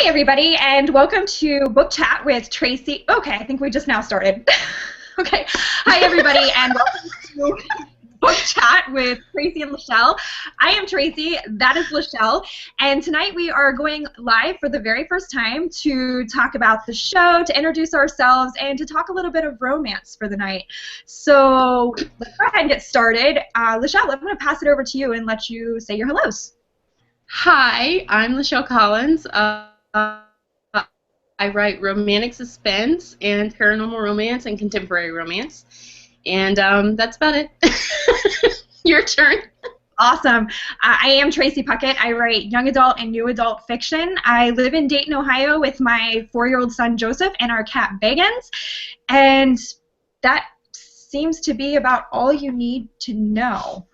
Hi, everybody, and welcome to Book Chat with Tracie. Okay, I think we just now started. Okay. Hi, everybody, and welcome to Book Chat with Tracie and Lashell. I am Tracie, that is Lashell, and tonight we are going live for the very first time to talk about the show, to introduce ourselves, and to talk a little bit of romance for the night. So let's go ahead and get started. Lashell, I'm going to pass it over to you and let you say your hellos. Hi, I'm Lashell Collins. I write romantic suspense and paranormal romance and contemporary romance. And that's about it. Your turn. Awesome. I am Tracie Puckett. I write young adult and new adult fiction. I live in Dayton, Ohio with my 4-year-old son Joseph and our cat Bagans. And that seems to be about all you need to know.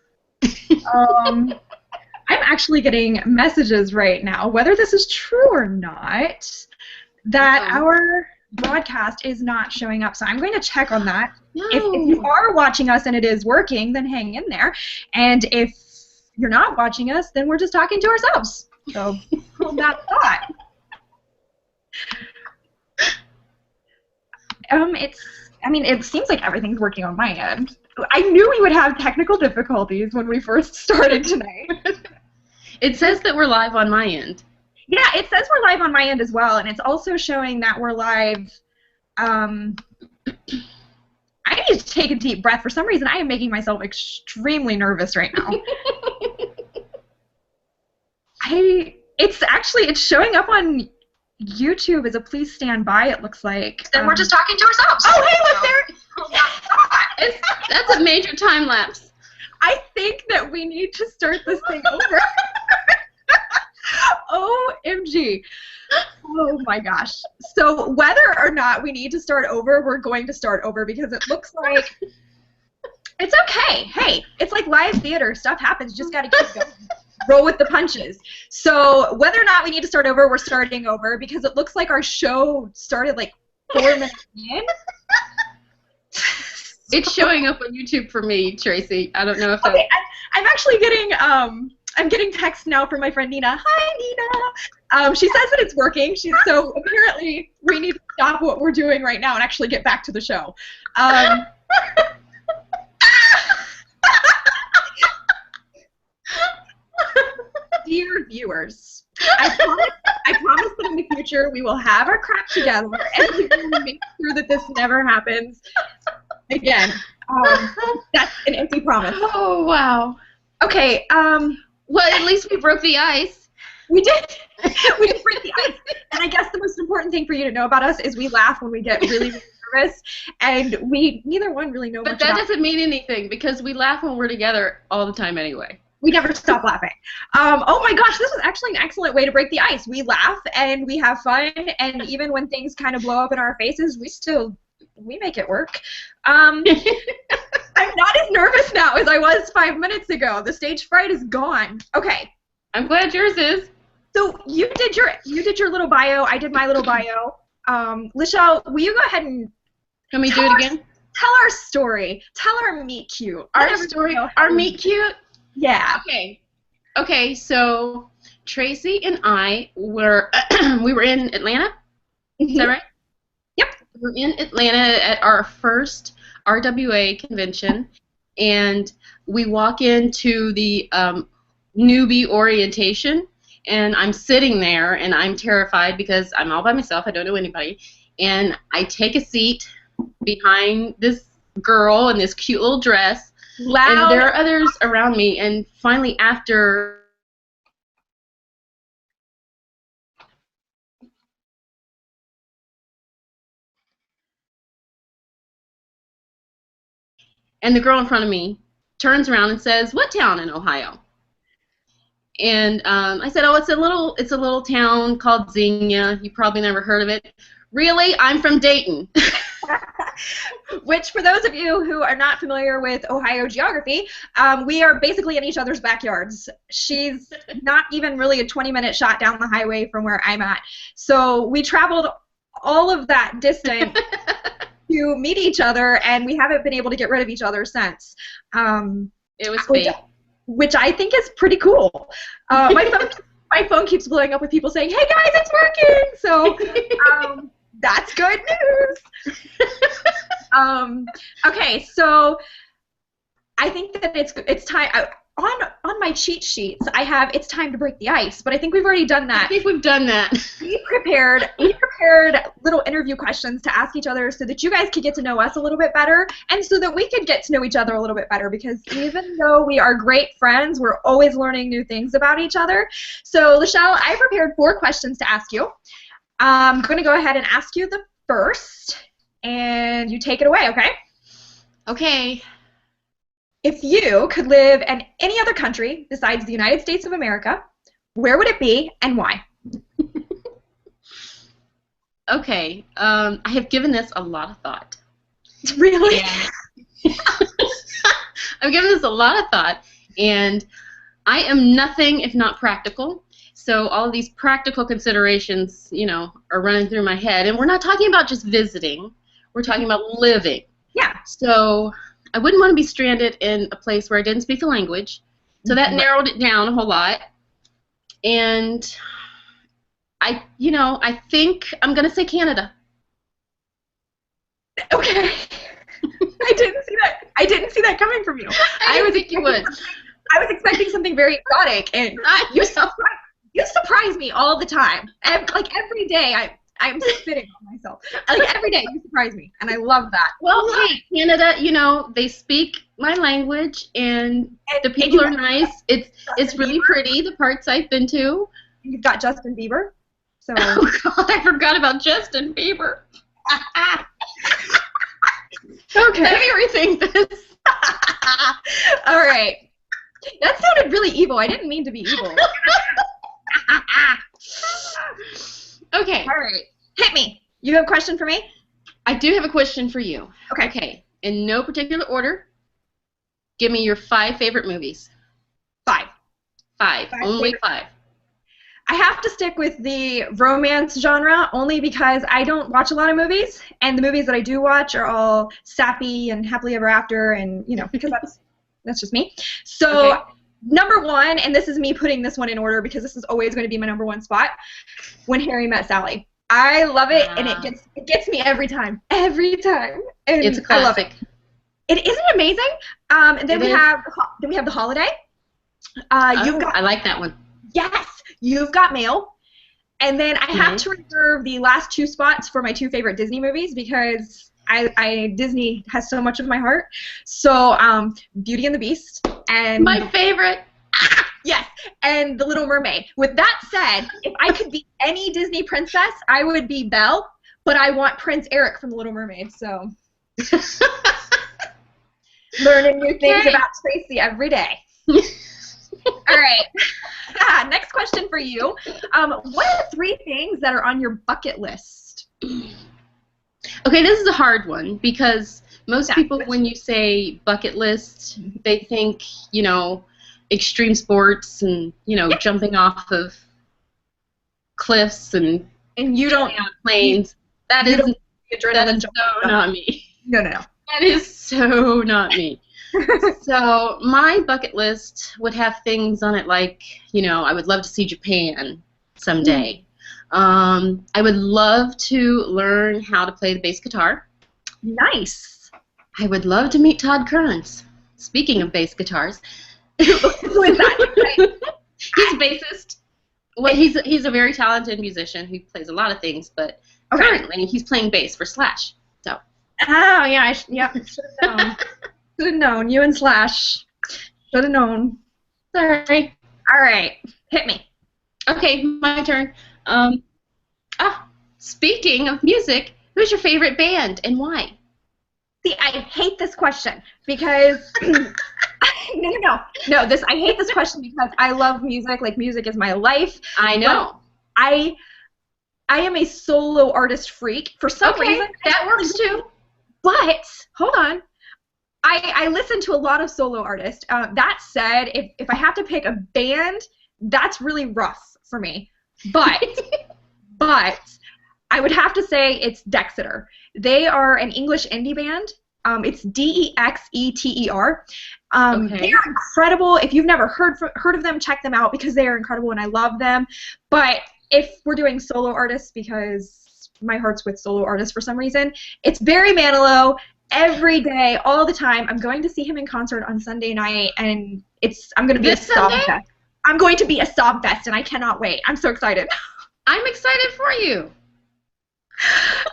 I'm actually getting messages right now, whether this is true or not, that our broadcast is not showing up. So I'm going to check on that. No. If you are watching us and it is working, then hang in there. And if you're not watching us, then we're just talking to ourselves. So hold that thought. It seems like everything's working on my end. I knew we would have technical difficulties when we first started tonight. It says that we're live on my end. Yeah, it says we're live on my end as well, and it's also showing that we're live. I need to take a deep breath. For some reason, I am making myself extremely nervous right now. It's showing up on YouTube as a please stand by, it looks like. Then we're just talking to ourselves. Oh, hey, look there! That's a major time lapse. I think that we need to start this thing over. OMG. Oh my gosh. So whether or not we need to start over, we're going to start over because it looks like it's okay. Hey, it's like live theater. Stuff happens. You just got to keep going. Roll with the punches. So whether or not we need to start over, we're starting over because it looks like our show started like 4 minutes in. It's showing up on YouTube for me, Tracie. I don't know if okay, I'm actually getting I'm getting text now from my friend Nina. Hi, Nina. She says that it's working. So apparently we need to stop what we're doing right now and actually get back to the show. Dear viewers, I promise that in the future we will have our crap together and we will make sure that this never happens again. That's an empty promise. Oh, wow. Okay, well, at least we broke the ice. We did. We did break the ice. And I guess the most important thing for you to know about us is we laugh when we get really, really nervous, and we neither one really know much about it. But that doesn't it. mean anything because we laugh when we're together all the time anyway. We never stop laughing. Oh my gosh, this was actually an excellent way to break the ice. We laugh and we have fun, and even when things kind of blow up in our faces, we make it work. I'm not as nervous now as I was 5 minutes ago. The stage fright is gone. Okay. I'm glad yours is. So you did your little bio. I did my little bio. Lashell, will you go ahead and can we do it again? Tell our story. Tell our meet cute. Our story. Our meet cute. Yeah. Okay. So Tracie and I were we were in Atlanta. Is that right? Yep. We were in Atlanta at our first RWA convention, and we walk into the newbie orientation, and I'm sitting there, and I'm terrified because I'm all by myself. I don't know anybody, and I take a seat behind this girl in this cute little dress. Loud. And there are others around me, and finally after and the girl in front of me turns around and says, "What town in Ohio?" And I said, "Oh, it's a little town called Xenia. You probably never heard of it." "Really? I'm from Dayton." Which, for those of you who are not familiar with Ohio geography, we are basically in each other's backyards. She's not even really a 20-minute shot down the highway from where I'm at. So we traveled all of that distance to meet each other, and we haven't been able to get rid of each other since. It was fate. Which I think is pretty cool. My phone my phone keeps blowing up with people saying, "Hey guys, it's working!" So that's good news. Okay, so I think that it's time. On my cheat sheets, I have "It's time to break the ice," but I think we've already done that. I think we've done that. We prepared little interview questions to ask each other so that you guys could get to know us a little bit better, and so that we could get to know each other a little bit better, because even though we are great friends, we're always learning new things about each other. So, Lashell, I prepared 4 questions to ask you. I'm going to go ahead and ask you the first, and you take it away, okay? Okay. If you could live in any other country besides the United States of America, where would it be and why? Okay. I have given this a lot of thought. Really? I've given this a lot of thought, and I am nothing if not practical. So all of these practical considerations, you know, are running through my head. And we're not talking about just visiting. We're talking about living. Yeah. So I wouldn't want to be stranded in a place where I didn't speak the language. So that narrowed it down a whole lot. And I think I'm going to say Canada. Okay. I didn't see that coming from you. I would think you would. I was expecting something very exotic, and you surprise me all the time. Like every day, I'm spitting on myself. Like every day, you surprise me, and I love that. Well, hey, Canada, you know, they speak my language, and the people are nice. It's really pretty, the parts I've been to. You've got Justin Bieber. So. Oh, God, I forgot about Justin Bieber. Okay. Let me rethink this. All right. That sounded really evil. I didn't mean to be evil. Okay. All right. Hit me. You have a question for me? I do have a question for you. Okay. Okay. In no particular order, give me your 5 favorite movies. 5. 5. Only 5. I have to stick with the romance genre only because I don't watch a lot of movies, and the movies that I do watch are all sappy and happily ever after, and you know, because that's just me. So okay. Number 1, and this is me putting this one in order because this is always going to be my number 1 spot, When Harry Met Sally. I love it, and it gets me every time. Every time. And it's a classic. I love it. It isn't amazing. And then we have The Holiday. I like that one. Yes, You've Got Mail. And then I have to reserve the last 2 spots for my 2 favorite Disney movies because Disney has so much of my heart. So Beauty and the Beast and my favorite. Yes, and The Little Mermaid. With that said, if I could be any Disney princess, I would be Belle, but I want Prince Eric from The Little Mermaid. So learning new things about Tracie every day. All right. Next question for you. What are 3 things that are on your bucket list? Okay, this is a hard one because most people, when you say bucket list, they think, you know, extreme sports and, you know, jumping off of cliffs and you don't on planes. That is so not me. No. That is so not me. So my bucket list would have things on it like, you know, I would love to see Japan someday. I would love to learn how to play the bass guitar. Nice. I would love to meet Todd Kearns. Speaking of bass guitars. Who is that? He's a bassist. Well, he's a very talented musician who plays a lot of things, but currently he's playing bass for Slash. So. Oh, yeah. Should have known. Should have known. You and Slash. Should have known. Sorry. All right. Hit me. Okay, my turn. Speaking of music, who's your favorite band and why? See, I hate this question because no. I hate this question because I love music. Like, music is my life. I know. I am a solo artist freak for some reason. That works too. But hold on. I listen to a lot of solo artists. That said, if I have to pick a band, that's really rough for me. But I would have to say it's Dexeter. They are an English indie band. It's Dexeter. Okay. They are incredible. If you've never heard of them, check them out because they are incredible and I love them. But if we're doing solo artists, because my heart's with solo artists for some reason, it's Barry Manilow. Every day, all the time. I'm going to see him in concert on Sunday night, and I'm going to be This a sob Sunday? fest. I'm going to be a sob fest, and I cannot wait. I'm so excited. I'm excited for you.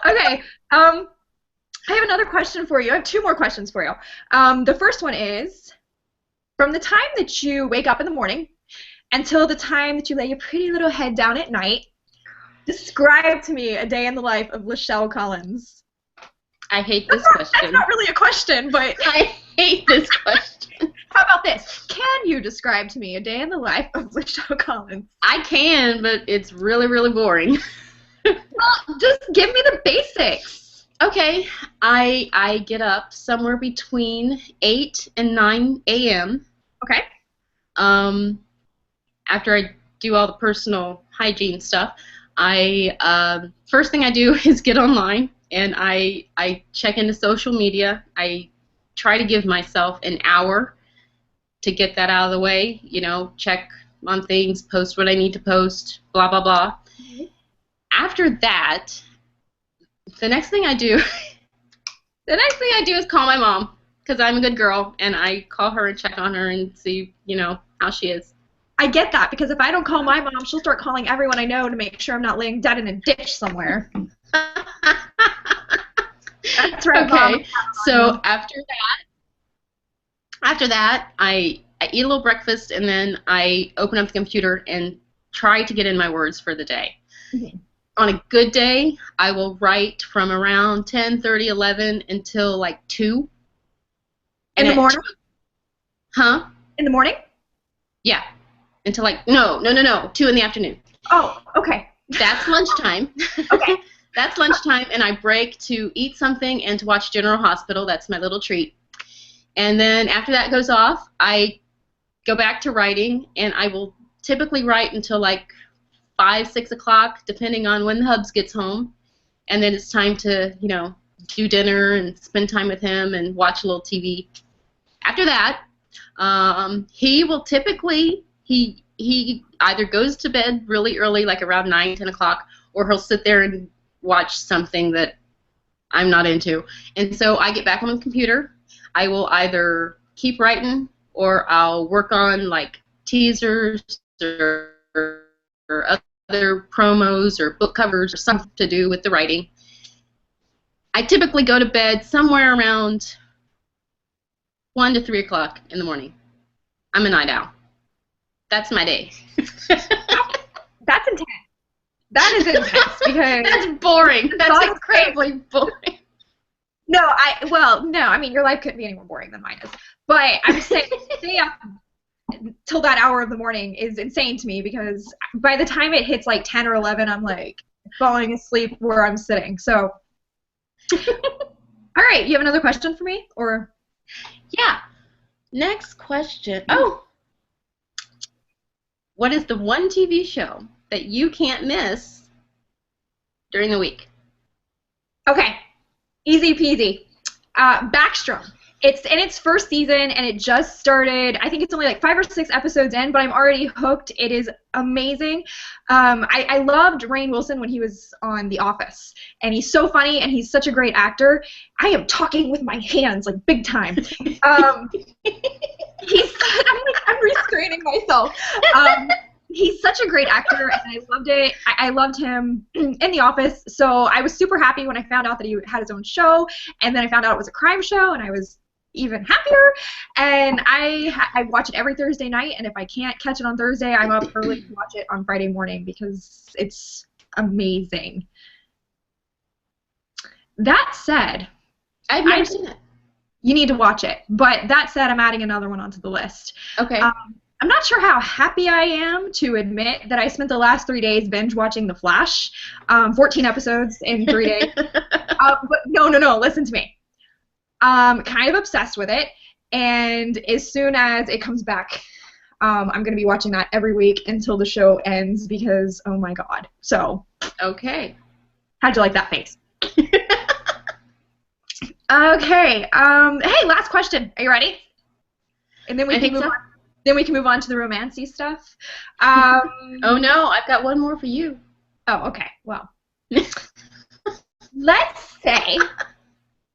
Okay. I have another question for you. I have two more questions for you. The first one is, from the time that you wake up in the morning until the time that you lay your pretty little head down at night, describe to me a day in the life of Lashell Collins. I hate this question. That's not really a question, but... I hate this question. How about this? Can you describe to me a day in the life of Lashell Collins? I can, but it's really, really boring. Well, just give me the basics. Okay, I get up somewhere between 8 and 9 a.m. Okay. After I do all the personal hygiene stuff, first thing I do is get online and I check into social media. I try to give myself an hour to get that out of the way. You know, check on things, post what I need to post, blah blah blah. Mm-hmm. After that, the next thing I do is call my mom because I'm a good girl and I call her and check on her and see, you know, how she is. I get that because if I don't call my mom, she'll start calling everyone I know to make sure I'm not laying dead in a ditch somewhere. That's right, okay. Mom. So after that, I eat a little breakfast and then I open up the computer and try to get in my words for the day. Mm-hmm. On a good day, I will write from around 10:30, 11 until like 2. In the morning? Huh? In the morning? Yeah. Until like, no, 2 in the afternoon. Oh, okay. That's lunchtime. Okay. That's lunchtime, and I break to eat something and to watch General Hospital. That's my little treat. And then after that goes off, I go back to writing, and I will typically write until like 5, 6 o'clock, depending on when the hubs gets home. And then it's time to, you know, do dinner and spend time with him and watch a little TV. After that, he will typically, he either goes to bed really early, like around 9, 10 o'clock, or he'll sit there and watch something that I'm not into. And so I get back on the computer. I will either keep writing or I'll work on like teasers or other promos or book covers or something to do with the writing. I typically go to bed somewhere around 1 to 3 o'clock in the morning. I'm a night owl. That's my day. That's intense. That is intense because that's boring. That's incredibly boring. No, I mean, your life couldn't be any more boring than mine is. But I'm just saying, stay up till that hour of the morning is insane to me because by the time it hits like 10 or 11, I'm like falling asleep where I'm sitting. So, all right, you have another question for me, or? Yeah. Next question. Oh, what is the one TV show that you can't miss during the week? Okay, easy peasy. Backstrom. It's in its first season, and it just started. I think it's only like 5 or 6 episodes in, but I'm already hooked. It is amazing. I loved Rainn Wilson when he was on The Office, and he's so funny, and he's such a great actor. I am talking with my hands, like, big time. I'm restraining myself. He's such a great actor, and I loved it. I loved him in The Office, so I was super happy when I found out that he had his own show, and then I found out it was a crime show, and I was even happier. And I watch it every Thursday night, and if I can't catch it on Thursday, I'm up early to watch it on Friday morning because it's amazing. That said, I've never seen it. You need to watch it. But that said, I'm adding another one onto the list. Okay. I'm not sure how happy I am to admit that I spent the last 3 days binge watching The Flash, 14 episodes in 3 days. But no, listen to me. Kind of obsessed with it, and as soon as it comes back, I'm going to be watching that every week until the show ends because, oh my god. So. Okay. How'd you like that face? Okay. Hey, last question. Are you ready? And then we I can think move so. on. Then we can move on to the romancy stuff. Oh no, I've got one more for you. Oh, okay. Well, let's say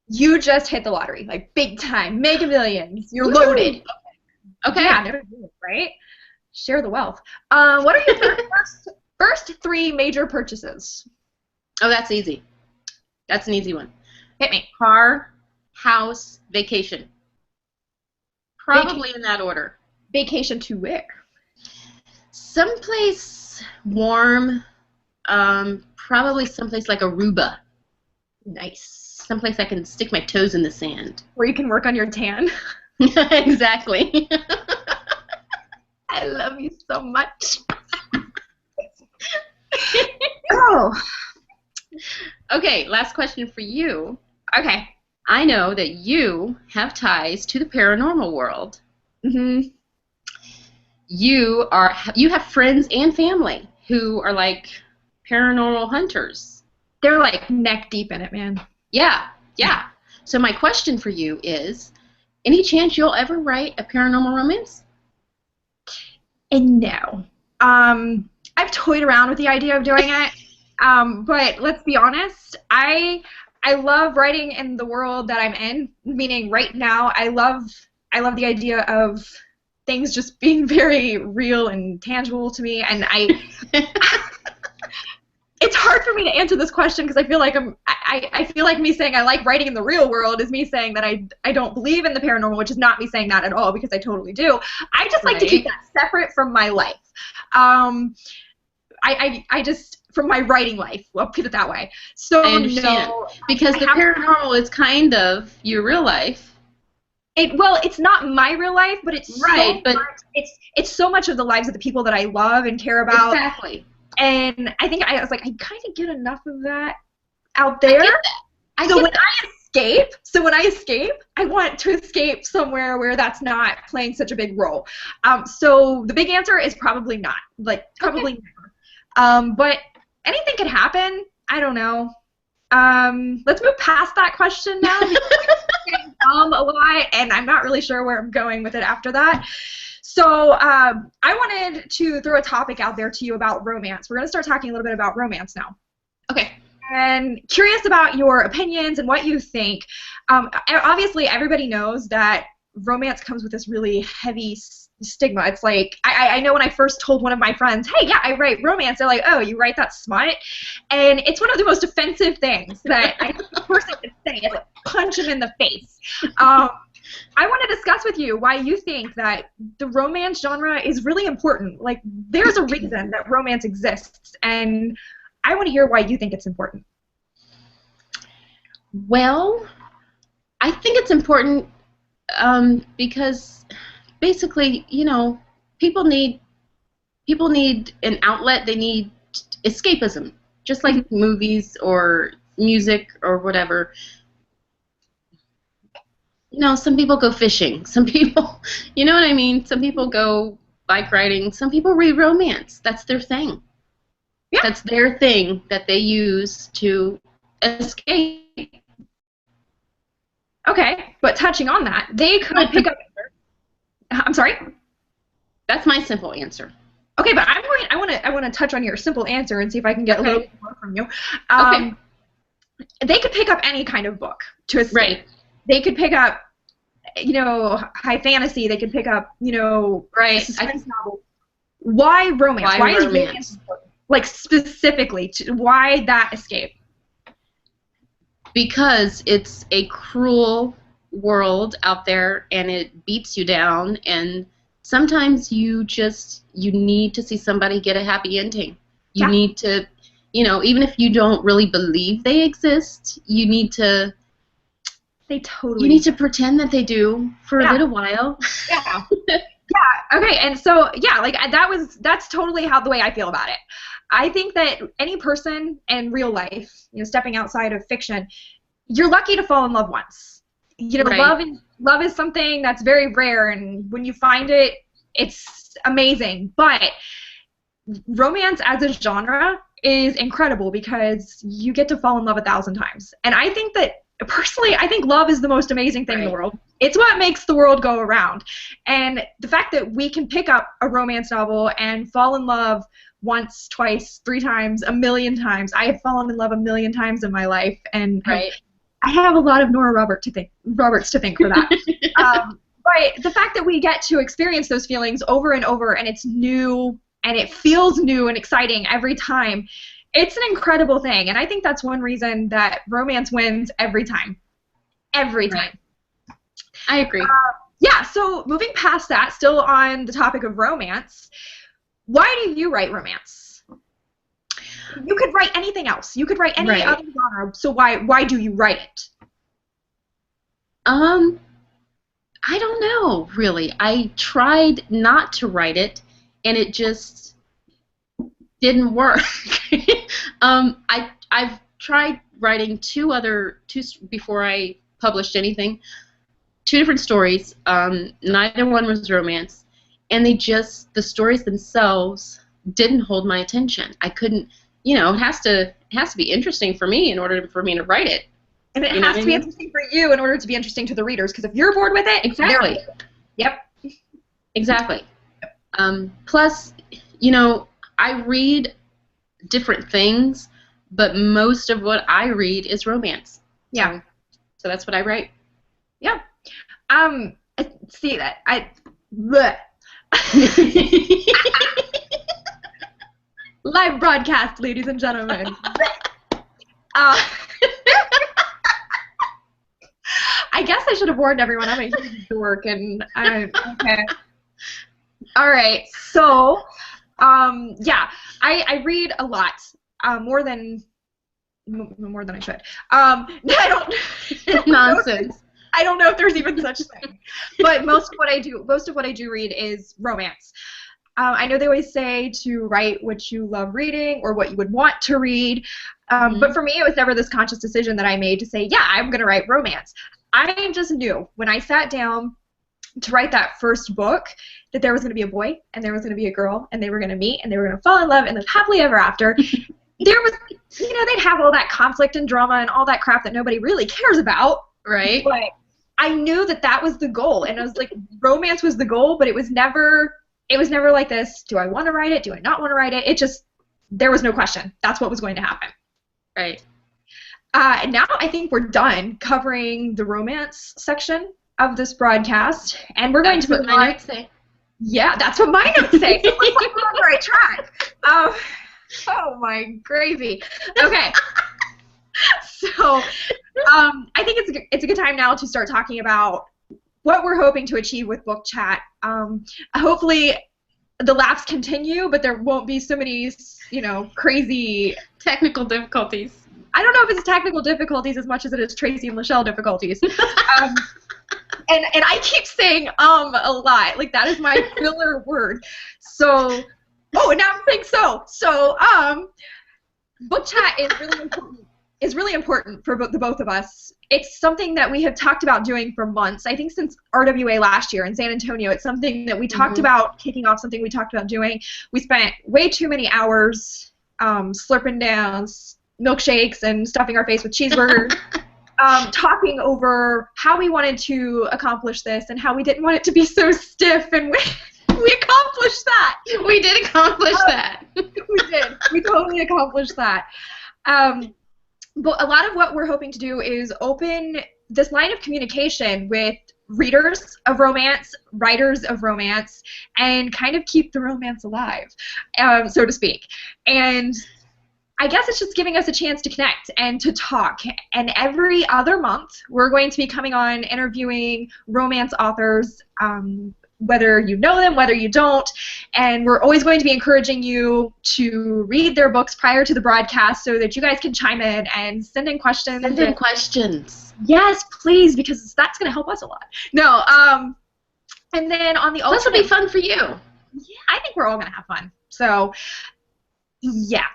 you just hit the lottery, like big time, Mega Millions. You're loaded. Okay. Yeah, never do it, right? Share the wealth. What are your first three major purchases? Oh, that's easy. That's an easy one. Hit me. Car, house, vacation. Probably in that order. Vacation to where? Someplace warm. Probably someplace like Aruba. Nice. Someplace I can stick my toes in the sand. Where you can work on your tan. Exactly. I love you so much. Oh. Okay, last question for you. Okay. I know that you have ties to the paranormal world. Mm-hmm. You have friends and family who are like paranormal hunters. They're like neck deep in it, man. Yeah. So my question for you is, any chance you'll ever write a paranormal romance? And no. I've toyed around with the idea of doing it, but let's be honest, I love writing in the world that I'm in, meaning right now I love the idea of things just being very real and tangible to me, and it's hard for me to answer this question because I feel like I feel like me saying I like writing in the real world is me saying that I don't believe in the paranormal, which is not me saying that at all because I totally do. I just like to keep that separate from my life. I just from my writing life. I'll put it that way. So I understand. no, because the paranormal is kind of your real life. Well, it's not my real life, but it's right. But it's so much of the lives of the people that I love and care about. Exactly. And I think I was like, I kind of get enough of that out there. So when I escape, I want to escape somewhere where that's not playing such a big role. So the big answer is probably not. Like, probably never. But anything could happen. I don't know. Let's move past that question now. Getting dumb a lot, and I'm not really sure where I'm going with it after that. So I wanted to throw a topic out there to you about romance. We're going to start talking a little bit about romance now. Okay. And curious about your opinions and what you think. Obviously, everybody knows that romance comes with this really heavy stigma. It's like, I know when I first told one of my friends, hey, yeah, I write romance, they're like, oh, you write that smut? And it's one of the most offensive things that I think a person can say. It's like, punch him in the face. I want to discuss with you why you think that the romance genre is really important. Like, there's a reason that romance exists, and I want to hear why you think it's important. Well, I think it's important because basically, you know, people need an outlet. They need escapism, just like movies or music or whatever. You know, some people go fishing. Some people, you know what I mean? Some people go bike riding. Some people read romance. That's their thing. Yeah. That's their thing that they use to escape. Okay, but touching on that, they could pick up. I'm sorry? That's my simple answer. Okay, but I want to touch on your simple answer and see if I can get a little bit more from you. Okay. They could pick up any kind of book to escape. Right. They could pick up, you know, high fantasy. They could pick up, you know, suspense novels. Why romance? Why is romance important? Like, specifically, why that escape? Because it's a cruel world out there, and it beats you down, and sometimes you need to see somebody get a happy ending. You need to, you know, even if you don't really believe they exist, you need to pretend that they do for a little while. Yeah. Yeah. Okay. And so, yeah, like that's totally the way I feel about it. I think that any person in real life, you know, stepping outside of fiction, you're lucky to fall in love once. You know, love is something that's very rare, and when you find it, it's amazing. But romance as a genre is incredible because you get to fall in love 1,000 times. And I think that personally, I think love is the most amazing thing in the world. It's what makes the world go around. And the fact that we can pick up a romance novel and fall in love once, twice, 3 times, 1,000,000 times. I have fallen in love 1,000,000 times in my life, and I have a lot of Nora Roberts to thank for that. But the fact that we get to experience those feelings over and over, and it's new, and it feels new and exciting every time, it's an incredible thing. And I think that's one reason that romance wins every time. Every time. I agree. Yeah, so moving past that, still on the topic of romance, why do you write romance? You could write anything else. You could write any other genre, so why do you write it? I don't know, really. I tried not to write it, and it just didn't work. I've tried writing two before I published anything. 2 different stories. Neither one was romance, and the stories themselves didn't hold my attention. I couldn't, it has to be interesting for me in order for me to write it. And it has to be interesting for you in order to be interesting to the readers, because if you're bored with it, exactly. Yep. Exactly. Plus, I read different things, but most of what I read is romance. Yeah. So that's what I write. Yeah. See that bleh. Live broadcast, ladies and gentlemen. I guess I should have warned everyone. I'm a huge dork, and okay. All right. So, yeah, I read a lot, more than I should. I don't. Nonsense. I don't know if there's even such thing, but most of what I do read is romance. I know they always say to write what you love reading or what you would want to read, but for me, it was never this conscious decision that I made to say, yeah, I'm going to write romance. I just knew when I sat down to write that first book that there was going to be a boy and there was going to be a girl and they were going to meet and they were going to fall in love and live happily ever after. There was, they'd have all that conflict and drama and all that crap that nobody really cares about. Right. But I knew that was the goal, and I was like, romance was the goal, but it was never like this. Do I want to write it? Do I not want to write it? It just, there was no question. That's what was going to happen. Right. And now I think we're done covering the romance section of this broadcast, and we're going to put my notes say. Yeah, that's what my notes say. So looks like we're on the right track. Oh my gravy. Okay. So, I think it's a good time now to start talking about what we're hoping to achieve with Book Chat. Hopefully, the laughs continue, but there won't be so many, crazy technical difficulties. I don't know if it's technical difficulties as much as it is Tracie and Lashell difficulties. And I keep saying a lot. Like, that is my filler word. So, and now I'm saying so. So, Book Chat is really important for the both of us. It's something that we have talked about doing for months. I think since RWA last year in San Antonio, it's something that we talked about kicking off, something we talked about doing. We spent way too many hours slurping down milkshakes and stuffing our face with cheeseburgers, talking over how we wanted to accomplish this and how we didn't want it to be so stiff, and we accomplished that. We did accomplish that. We did. We totally accomplished that. But a lot of what we're hoping to do is open this line of communication with readers of romance, writers of romance, and kind of keep the romance alive, so to speak. And I guess it's just giving us a chance to connect and to talk. And every other month, we're going to be coming on interviewing romance authors, whether you know them, whether you don't, and we're always going to be encouraging you to read their books prior to the broadcast so that you guys can chime in and send in questions. Send in questions. Yes, please, because that's going to help us a lot. No, and then on the alternate... This will be fun for you. Yeah, I think we're all going to have fun. So, yeah.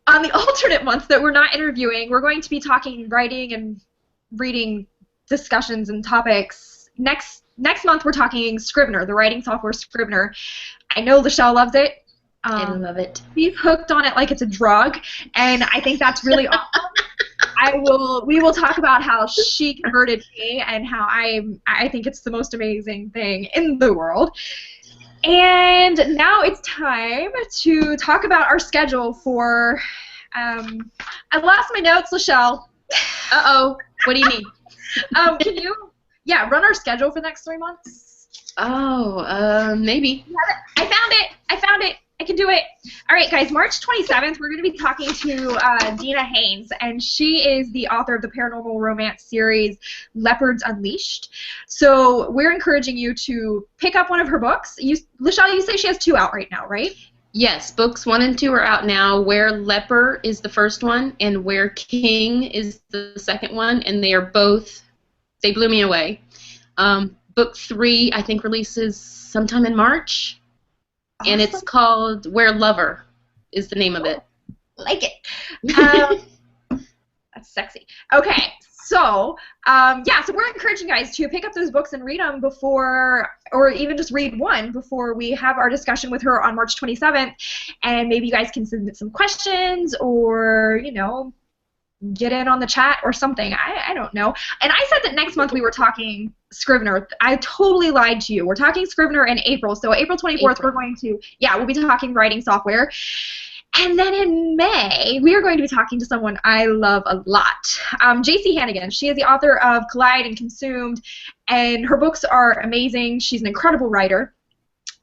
On the alternate months that we're not interviewing, we're going to be talking, writing, and reading discussions and topics. Next month, we're talking Scrivener, the writing software Scrivener. I know Lashell loves it. I love it. She's hooked on it like it's a drug, and I think that's really awesome. We will talk about how she converted me and how I think it's the most amazing thing in the world. And now it's time to talk about our schedule for, I lost my notes, Lashell. Uh-oh. What do you need? Can you, run our schedule for the next 3 months? Oh, maybe. I found it. I can do it. All right, guys, March 27th, we're going to be talking to Dina Haynes, and she is the author of the paranormal romance series Leopards Unleashed. So we're encouraging you to pick up one of her books. Lashell, you say she has 2 out right now, right? Yes, books 1 and 2 are out now. Where Leper is the first one, and Where King is the second one, and they blew me away. Book 3, I think, releases sometime in March. And it's called Where Lover is the name of it. Like it. That's sexy. Okay, so, so we're encouraging you guys to pick up those books and read them before, or even just read one before we have our discussion with her on March 27th. And maybe you guys can submit some questions or, get in on the chat or something. I don't know. And I said that next month we were talking Scrivener. I totally lied to you. We're talking Scrivener in April. So April 24th, we're going to, we'll be talking writing software. And then in May, we are going to be talking to someone I love a lot. J.C. Hannigan. She is the author of Collide and Consumed, and her books are amazing. She's an incredible writer.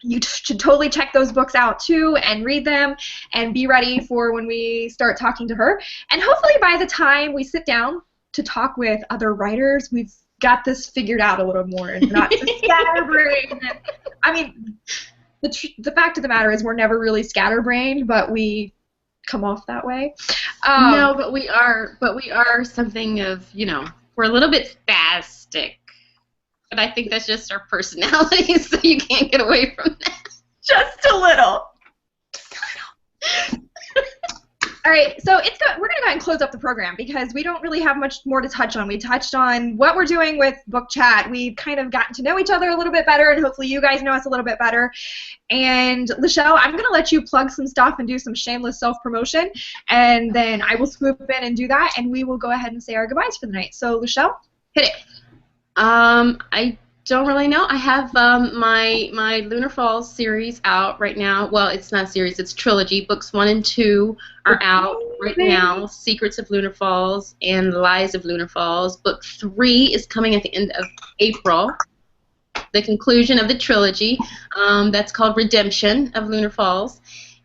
You should totally check those books out too and read them and be ready for when we start talking to her. And hopefully by the time we sit down to talk with other writers, we've got this figured out a little more and not just scatterbrained. I mean, the fact of the matter is we're never really scatterbrained, but we come off that way. No, but we are something of, we're a little bit spastic. But I think that's just our personality, so you can't get away from that. Just a little. All right, so we're going to go ahead and close up the program because we don't really have much more to touch on. We touched on what we're doing with Book Chat. We've kind of gotten to know each other a little bit better, and hopefully you guys know us a little bit better. And, Lashell, I'm going to let you plug some stuff and do some shameless self-promotion, and then I will swoop in and do that, and we will go ahead and say our goodbyes for the night. So, Lashell, hit it. I don't really know. I have my Lunar Falls series out right now. Well, it's not a series, it's trilogy. Books 1 and 2 are out right now. Secrets of Lunar Falls and Lies of Lunar Falls. Book 3 is coming at the end of April. The conclusion of the trilogy. That's called Redemption of Lunar Falls.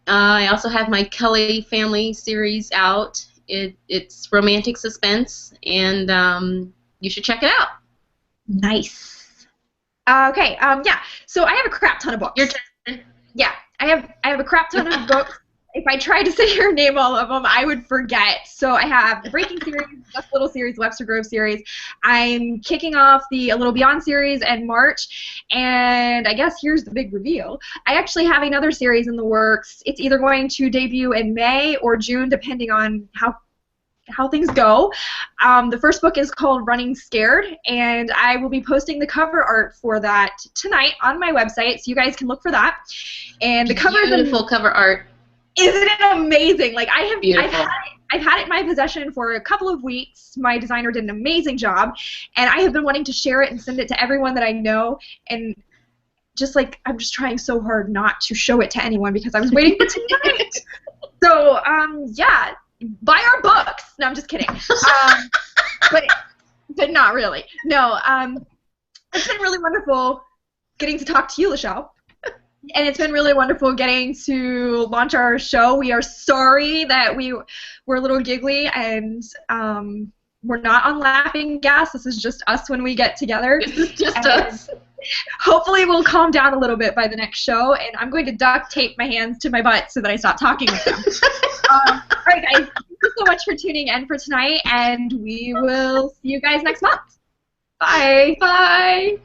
I also have my Kelly family series out. It's romantic suspense, and you should check it out. Nice. Okay. So I have a crap ton of books. Your turn. Yeah. I have a crap ton of books. If I tried to say here and name all of them, I would forget. So I have the Breaking series, Just Little series, Webster Grove series. I'm kicking off the A Little Beyond series in March, and I guess here's the big reveal. I actually have another series in the works. It's either going to debut in May or June, depending on how things go. The first book is called Running Scared, and I will be posting the cover art for that tonight on my website, so you guys can look for that. And the cover beautiful cover art. Isn't it amazing? Like I've had it in my possession for a couple of weeks. My designer did an amazing job, and I have been wanting to share it and send it to everyone that I know, and I'm just trying so hard not to show it to anyone because I was waiting for tonight. So buy our books. No, I'm just kidding. But not really. No. It's been really wonderful getting to talk to you, Lashell. And it's been really wonderful getting to launch our show. We are sorry that we were a little giggly, and we're not on laughing gas. This is just us when we get together. This is just us. Hopefully we'll calm down a little bit by the next show, and I'm going to duct tape my hands to my butt so that I stop talking with them. All right, guys, thank you so much for tuning in for tonight, and we will see you guys next month. Bye. Bye.